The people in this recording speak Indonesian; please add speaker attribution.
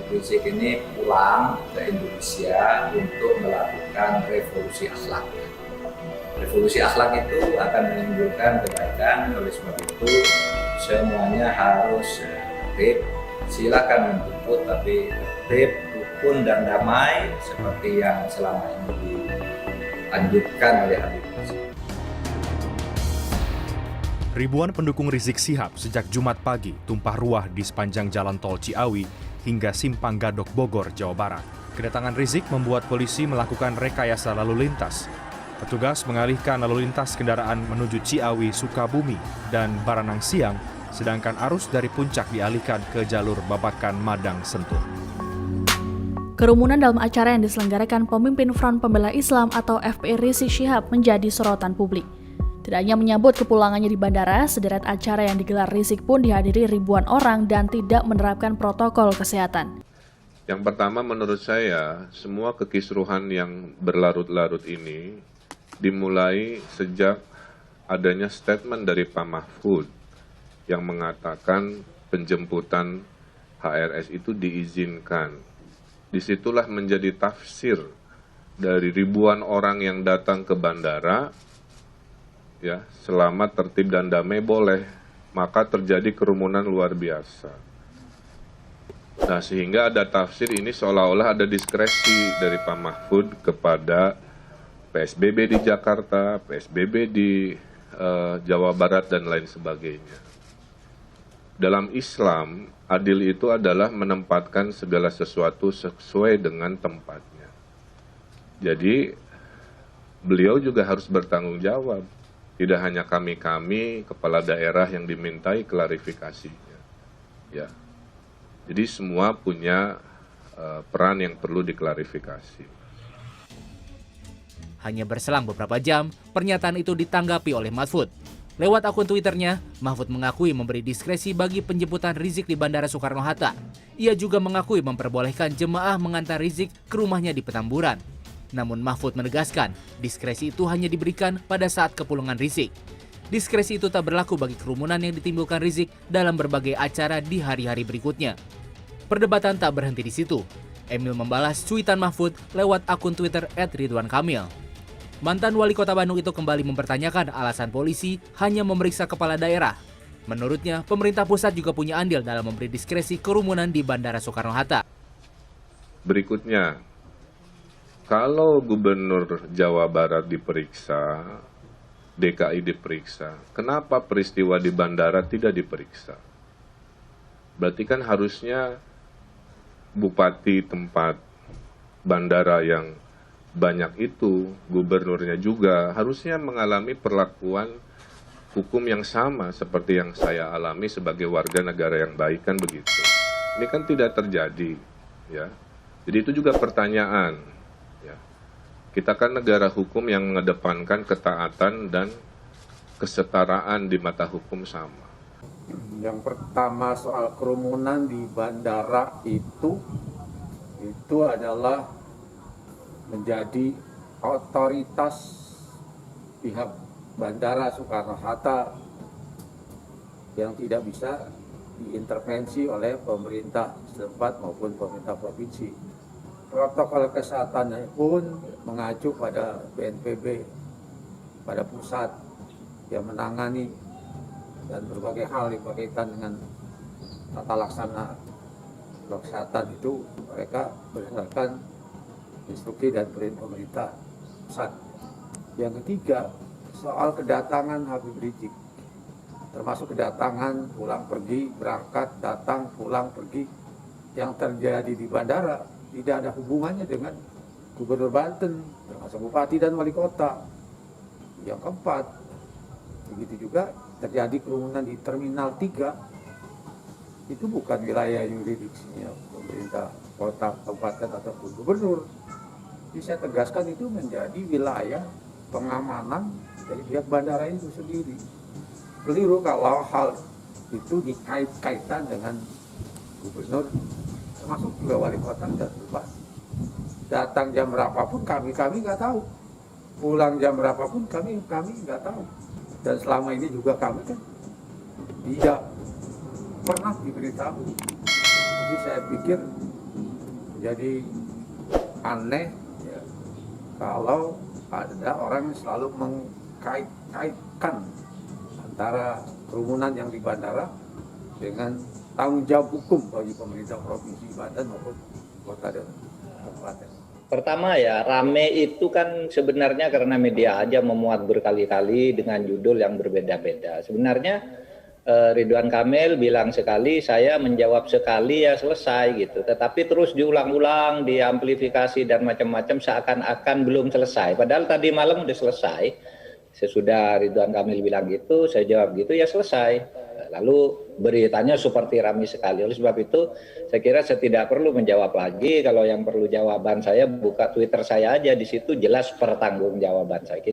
Speaker 1: Habib Rizik ini pulang ke Indonesia untuk melakukan revolusi akhlak. Revolusi akhlak itu akan menimbulkan kebaikan, oleh sebab itu semuanya harus tertib. Silakan menjemput, tapi tertib, rukun dan damai seperti yang selama ini dianjurkan oleh Habib Rizik.
Speaker 2: Ribuan pendukung Rizik Syihab sejak Jumat pagi tumpah ruah di sepanjang jalan tol Ciawi hingga Simpang Gadok Bogor, Jawa Barat. Kedatangan Rizik membuat polisi melakukan rekayasa lalu lintas. Petugas mengalihkan lalu lintas kendaraan menuju Ciawi, Sukabumi, dan Baranang Siang, sedangkan arus dari puncak dialihkan ke jalur Babakan Madang Sentul.
Speaker 3: Kerumunan dalam acara yang diselenggarakan pemimpin Front Pembela Islam atau FPI Rizik Syihab menjadi sorotan publik. Tidak hanya menyambut kepulangannya di bandara, sederet acara yang digelar Rizik pun dihadiri ribuan orang dan tidak menerapkan protokol kesehatan.
Speaker 4: Yang pertama menurut saya, semua kekisruhan yang berlarut-larut ini dimulai sejak adanya statement dari Pak Mahfud yang mengatakan penjemputan HRS itu diizinkan. Disitulah menjadi tafsir dari ribuan orang yang datang ke bandara, ya, selama tertib dan damai boleh, maka terjadi kerumunan luar biasa. Nah, sehingga ada tafsir ini seolah-olah ada diskresi dari Pak Mahfud kepada PSBB di Jakarta, PSBB di Jawa Barat, dan lain sebagainya. Dalam Islam, adil itu adalah menempatkan segala sesuatu sesuai dengan tempatnya. Jadi, beliau juga harus bertanggung jawab. Tidak hanya kami kepala daerah yang dimintai klarifikasinya. Ya. Jadi semua punya peran yang perlu diklarifikasi.
Speaker 5: Hanya berselang beberapa jam, pernyataan itu ditanggapi oleh Mahfud. Lewat akun Twitternya, Mahfud mengakui memberi diskresi bagi penjemputan Rizik di Bandara Soekarno-Hatta. Ia juga mengakui memperbolehkan jemaah mengantar Rizik ke rumahnya di Petamburan. Namun Mahfud menegaskan, diskresi itu hanya diberikan pada saat kepulangan Rizik. Diskresi itu tak berlaku bagi kerumunan yang ditimbulkan Rizik dalam berbagai acara di hari-hari berikutnya. Perdebatan tak berhenti di situ. Emil membalas cuitan Mahfud lewat akun Twitter @ridwankamil. Mantan wali kota Bandung itu kembali mempertanyakan alasan polisi hanya memeriksa kepala daerah. Menurutnya, pemerintah pusat juga punya andil dalam memberi diskresi kerumunan di Bandara Soekarno-Hatta.
Speaker 4: Berikutnya, kalau Gubernur Jawa Barat diperiksa, DKI diperiksa, kenapa peristiwa di bandara tidak diperiksa? Berarti kan harusnya bupati tempat bandara yang banyak itu, gubernurnya juga, harusnya mengalami perlakuan hukum yang sama seperti yang saya alami sebagai warga negara yang baik, kan begitu. Ini kan tidak terjadi, ya. Jadi itu juga pertanyaan. Kita kan negara hukum yang mengedepankan ketaatan dan kesetaraan di mata hukum sama.
Speaker 6: Yang pertama soal kerumunan di bandara itu adalah menjadi otoritas pihak Bandara Soekarno-Hatta yang tidak bisa diintervensi oleh pemerintah setempat maupun pemerintah provinsi. Protokol kesehatannya pun mengacu pada BNPB, pada pusat yang menangani dan berbagai hal yang berkaitan dengan tata laksana kesehatan itu mereka berdasarkan instruksi dan perintah pemerintah pusat. Yang ketiga, soal kedatangan Habib Rizik, termasuk kedatangan, pulang pergi, berangkat, datang, pulang pergi yang terjadi di bandara tidak ada hubungannya dengan Gubernur Banten, termasuk Bupati dan Wali Kota. Yang keempat, begitu juga terjadi kerumunan di Terminal 3, itu bukan wilayah yurisdiksinya pemerintah kota, kabupaten, ataupun gubernur. Jadi saya tegaskan itu menjadi wilayah pengamanan dari pihak bandara itu sendiri. Keliru kalau hal itu dikait-kaitan dengan gubernur, termasuk juga wali kota dan bupati. Datang jam berapapun kami nggak tahu. Pulang jam berapapun kami nggak tahu. Dan selama ini juga kami kan tidak pernah diberitahu. Jadi saya pikir Jadi aneh ya, kalau ada orang yang selalu mengkait-kaitkan antara kerumunan yang di bandara dengan tanggung jawab hukum bagi pemerintah provinsi Banten maupun kota dan kabupaten.
Speaker 7: Pertama ya, rame itu kan sebenarnya karena media aja memuat berkali-kali dengan judul yang berbeda-beda. Sebenarnya Ridwan Kamil bilang sekali, saya menjawab sekali ya selesai gitu. Tetapi terus diulang-ulang, diamplifikasi dan macam-macam seakan-akan belum selesai. Padahal tadi malam udah selesai. Sesudah Ridwan Kamil bilang gitu, saya jawab gitu ya selesai. Lalu beritanya seperti ramai sekali. Oleh sebab itu saya kira saya tidak perlu menjawab lagi. Kalau yang perlu jawaban saya buka Twitter saya aja, di situ jelas pertanggungjawaban saya.